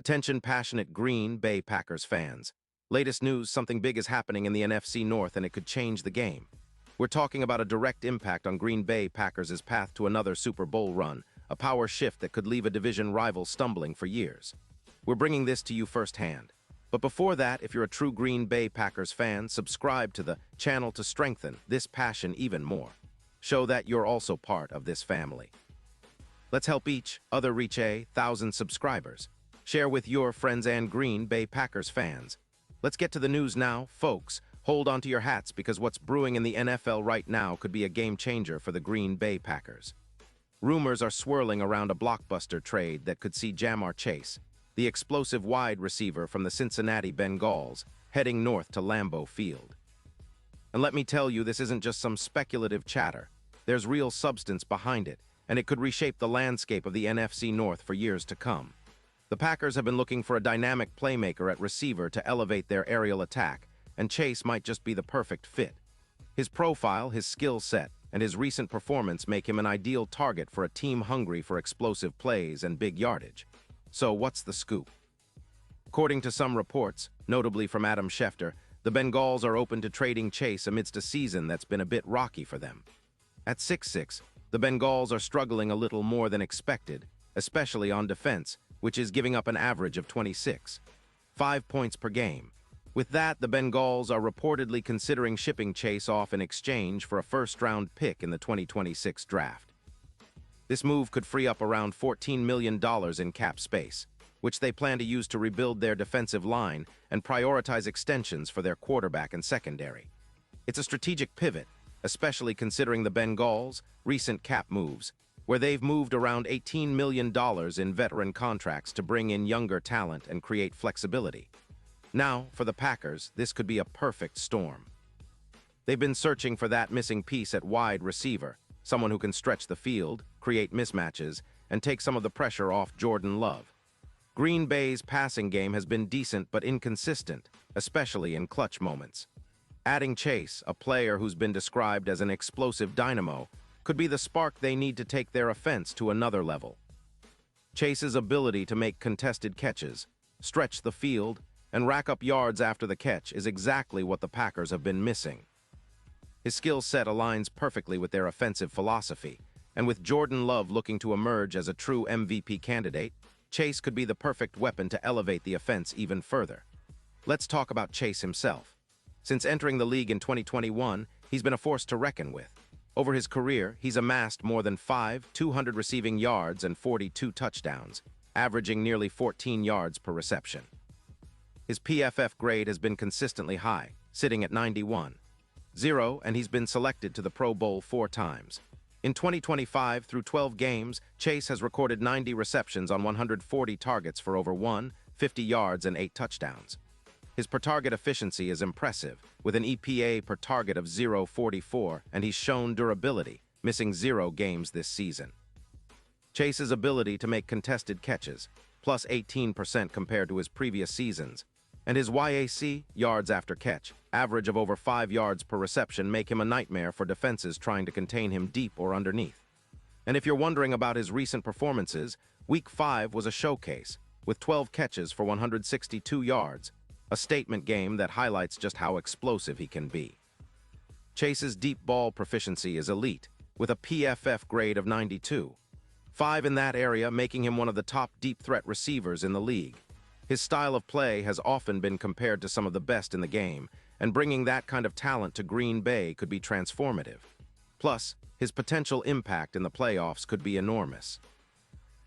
Attention passionate Green Bay Packers fans. Latest news, something big is happening in the NFC North and it could change the game. We're talking about a direct impact on Green Bay Packers' path to another Super Bowl run, a power shift that could leave a division rival stumbling for years. We're bringing this to you firsthand. But before that, if you're a true Green Bay Packers fan, subscribe to the channel to strengthen this passion even more. Show that you're also part of this family. Let's help each other reach 1,000 subscribers. Share with your friends and Green Bay Packers fans. Let's get to the news now, folks. Hold on to your hats because what's brewing in the NFL right now could be a game changer for the Green Bay Packers. Rumors are swirling around a blockbuster trade that could see Ja'Marr Chase, the explosive wide receiver from the Cincinnati Bengals, heading north to Lambeau Field. And let me tell you, this isn't just some speculative chatter. There's real substance behind it, and it could reshape the landscape of the NFC North for years to come. The Packers have been looking for a dynamic playmaker at receiver to elevate their aerial attack, and Chase might just be the perfect fit. His profile, his skill set, and his recent performance make him an ideal target for a team hungry for explosive plays and big yardage. So what's the scoop? According to some reports, notably from Adam Schefter, the Bengals are open to trading Chase amidst a season that's been a bit rocky for them. At 6'6", the Bengals are struggling a little more than expected, especially on defense, which is giving up an average of 26.5 points per game. With that, the Bengals are reportedly considering shipping Chase off in exchange for a first-round pick in the 2026 draft. This move could free up around $14 million in cap space, which they plan to use to rebuild their defensive line and prioritize extensions for their quarterback and secondary. It's a strategic pivot, especially considering the Bengals' recent cap moves, where they've moved around $18 million in veteran contracts to bring in younger talent and create flexibility. Now, for the Packers, this could be a perfect storm. They've been searching for that missing piece at wide receiver, someone who can stretch the field, create mismatches, and take some of the pressure off Jordan Love. Green Bay's passing game has been decent but inconsistent, especially in clutch moments. Adding Chase, a player who's been described as an explosive dynamo, could be the spark they need to take their offense to another level. Chase's ability to make contested catches, stretch the field, and rack up yards after the catch is exactly what the Packers have been missing. His skill set aligns perfectly with their offensive philosophy, and with Jordan Love looking to emerge as a true MVP candidate, Chase could be the perfect weapon to elevate the offense even further. Let's talk about Chase himself. Since entering the league in 2021, he's been a force to reckon with. Over his career, he's amassed more than 200 receiving yards and 42 touchdowns, averaging nearly 14 yards per reception. His PFF grade has been consistently high, sitting at 91.0, and he's been selected to the Pro Bowl 4 times. In 2025, through 12 games, Chase has recorded 90 receptions on 140 targets for over 150 yards and 8 touchdowns. His per-target efficiency is impressive, with an EPA per target of 0.44, and he's shown durability, missing 0 games this season. Chase's ability to make contested catches, plus 18% compared to his previous seasons, and his YAC, yards after catch, average of over 5 yards per reception make him a nightmare for defenses trying to contain him deep or underneath. And if you're wondering about his recent performances, Week 5 was a showcase, with 12 catches for 162 yards, a statement game that highlights just how explosive he can be. Chase's deep ball proficiency is elite, with a PFF grade of 92.5 in that area, making him one of the top deep threat receivers in the league. His style of play has often been compared to some of the best in the game, and bringing that kind of talent to Green Bay could be transformative. Plus, his potential impact in the playoffs could be enormous.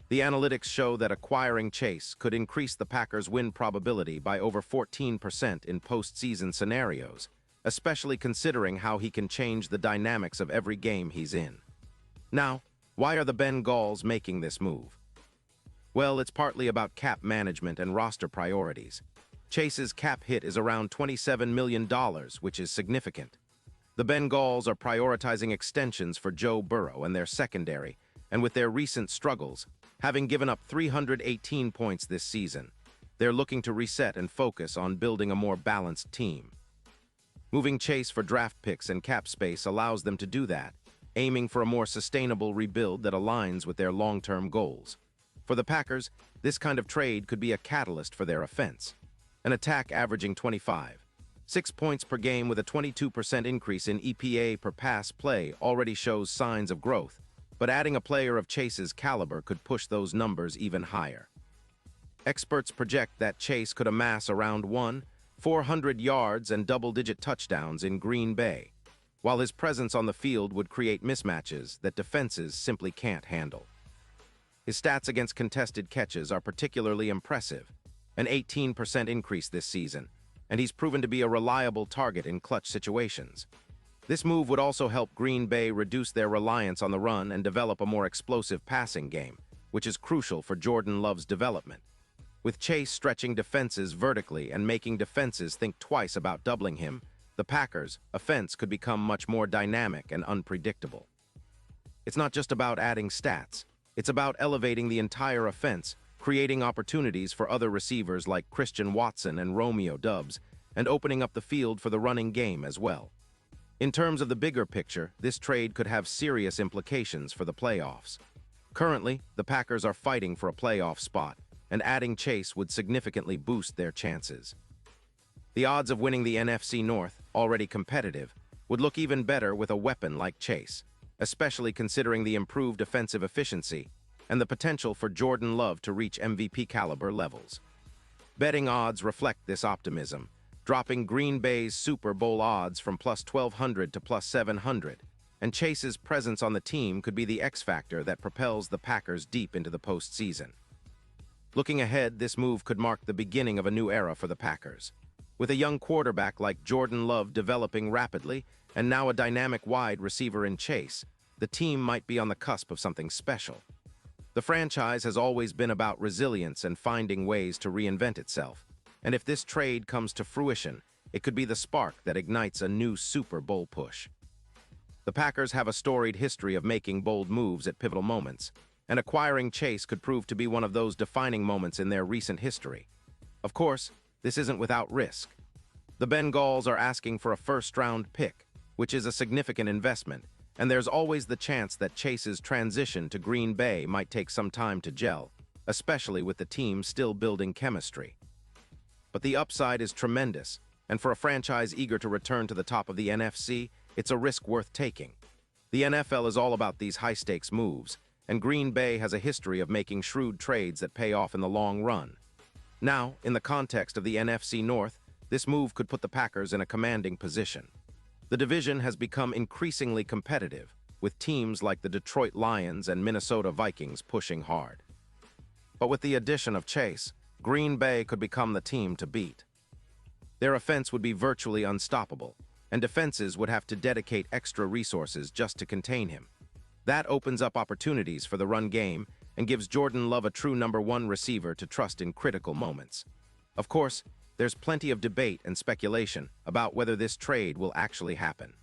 The analytics show that acquiring Chase could increase the Packers' win probability by over 14% in postseason scenarios, especially considering how he can change the dynamics of every game he's in. Now, why are the Bengals making this move? Well, it's partly about cap management and roster priorities. Chase's cap hit is around $27 million, which is significant. The Bengals are prioritizing extensions for Joe Burrow and their secondary, and with their recent struggles, having given up 318 points this season, they're looking to reset and focus on building a more balanced team. Moving Chase for draft picks and cap space allows them to do that, aiming for a more sustainable rebuild that aligns with their long-term goals. For the Packers, this kind of trade could be a catalyst for their offense. An attack averaging 6 points per game with a 22% increase in EPA per pass play already shows signs of growth, but adding a player of Chase's caliber could push those numbers even higher. Experts project that Chase could amass around 400 yards and double-digit touchdowns in Green Bay, while his presence on the field would create mismatches that defenses simply can't handle. His stats against contested catches are particularly impressive, an 18% increase this season, and he's proven to be a reliable target in clutch situations. This move would also help Green Bay reduce their reliance on the run and develop a more explosive passing game, which is crucial for Jordan Love's development. With Chase stretching defenses vertically and making defenses think twice about doubling him, the Packers' offense could become much more dynamic and unpredictable. It's not just about adding stats. It's about elevating the entire offense, creating opportunities for other receivers like Christian Watson and Romeo Doubs, and opening up the field for the running game as well. In terms of the bigger picture, this trade could have serious implications for the playoffs. Currently, the Packers are fighting for a playoff spot, and adding Chase would significantly boost their chances. The odds of winning the NFC North, already competitive, would look even better with a weapon like Chase, especially considering the improved offensive efficiency and the potential for Jordan Love to reach MVP caliber levels. Betting odds reflect this optimism, dropping Green Bay's Super Bowl odds from plus 1,200 to plus 700, and Chase's presence on the team could be the X factor that propels the Packers deep into the postseason. Looking ahead, this move could mark the beginning of a new era for the Packers. With a young quarterback like Jordan Love developing rapidly, and now a dynamic wide receiver in Chase, the team might be on the cusp of something special. The franchise has always been about resilience and finding ways to reinvent itself, and if this trade comes to fruition, it could be the spark that ignites a new Super Bowl push. The Packers have a storied history of making bold moves at pivotal moments, and acquiring Chase could prove to be one of those defining moments in their recent history. Of course, this isn't without risk. The BENAGALS are asking for a first-round pick, which is a significant investment, and there's always the chance that Chase's transition to Green Bay might take some time to gel, especially with the team still building chemistry. But the upside is tremendous, and for a franchise eager to return to the top of the NFC, it's a risk worth taking. The NFL is all about these high-stakes moves, and Green Bay has a history of making shrewd trades that pay off in the long run. Now, in the context of the NFC North, this move could put the Packers in a commanding position. The division has become increasingly competitive, with teams like the Detroit Lions and Minnesota Vikings pushing hard. But with the addition of Chase, Green Bay could become the team to beat. Their offense would be virtually unstoppable, and defenses would have to dedicate extra resources just to contain him. That opens up opportunities for the run game and gives Jordan Love a true number one receiver to trust in critical moments. Of course, there's plenty of debate and speculation about whether this trade will actually happen.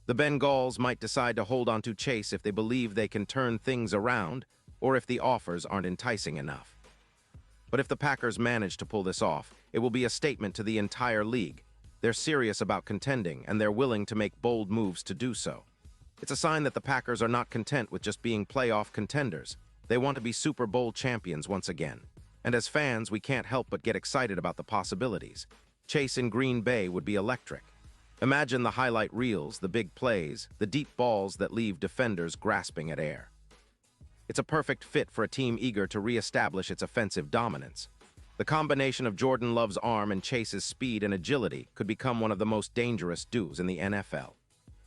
The BENAGALS might decide to hold on to Chase if they believe they can turn things around, or if the offers aren't enticing enough. But if the Packers manage to pull this off, it will be a statement to the entire league. They're serious about contending, and they're willing to make bold moves to do so. It's a sign that the Packers are not content with just being playoff contenders. They want to be Super Bowl champions once again. And as fans, we can't help but get excited about the possibilities. Chase in Green Bay would be electric. Imagine the highlight reels, the big plays, the deep balls that leave defenders grasping at air. It's a perfect fit for a team eager to re-establish its offensive dominance. The combination of Jordan Love's arm and Chase's speed and agility could become one of the most dangerous duos in the NFL.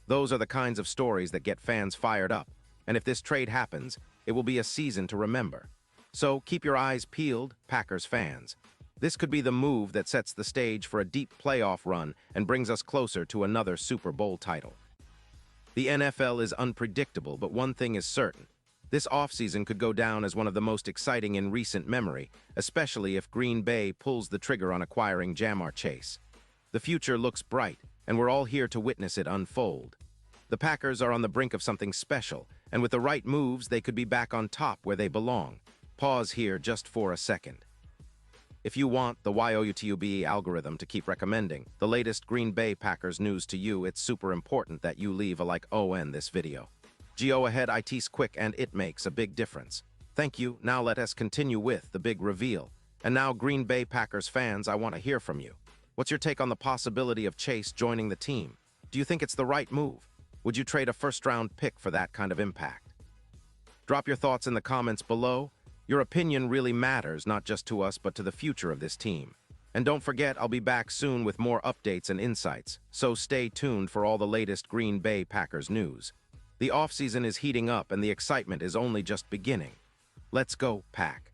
Those are the kinds of stories that get fans fired up, and if this trade happens, it will be a season to remember. So keep your eyes peeled, Packers fans. This could be the move that sets the stage for a deep playoff run and brings us closer to another Super Bowl title. The NFL is unpredictable, but one thing is certain. This offseason could go down as one of the most exciting in recent memory, especially if Green Bay pulls the trigger on acquiring Ja'Marr Chase. The future looks bright, and we're all here to witness it unfold. The Packers are on the brink of something special, and with the right moves, they could be back on top where they belong. Pause here just for a second. If you want the YouTube algorithm to keep recommending the latest Green Bay Packers news to you, it's super important that you leave a like on this video. Go ahead, it's quick and it makes a big difference. Thank you. Now let us continue with the big reveal. And now, Green Bay Packers fans, I want to hear from you. What's your take on the possibility of Chase joining the team? Do you think it's the right move? Would you trade a first-round pick for that kind of impact? Drop your thoughts in the comments below. Your opinion really matters, not just to us, but to the future of this team. And don't forget, I'll be back soon with more updates and insights, so stay tuned for all the latest Green Bay Packers news. The offseason is heating up and the excitement is only just beginning. Let's go, Pack.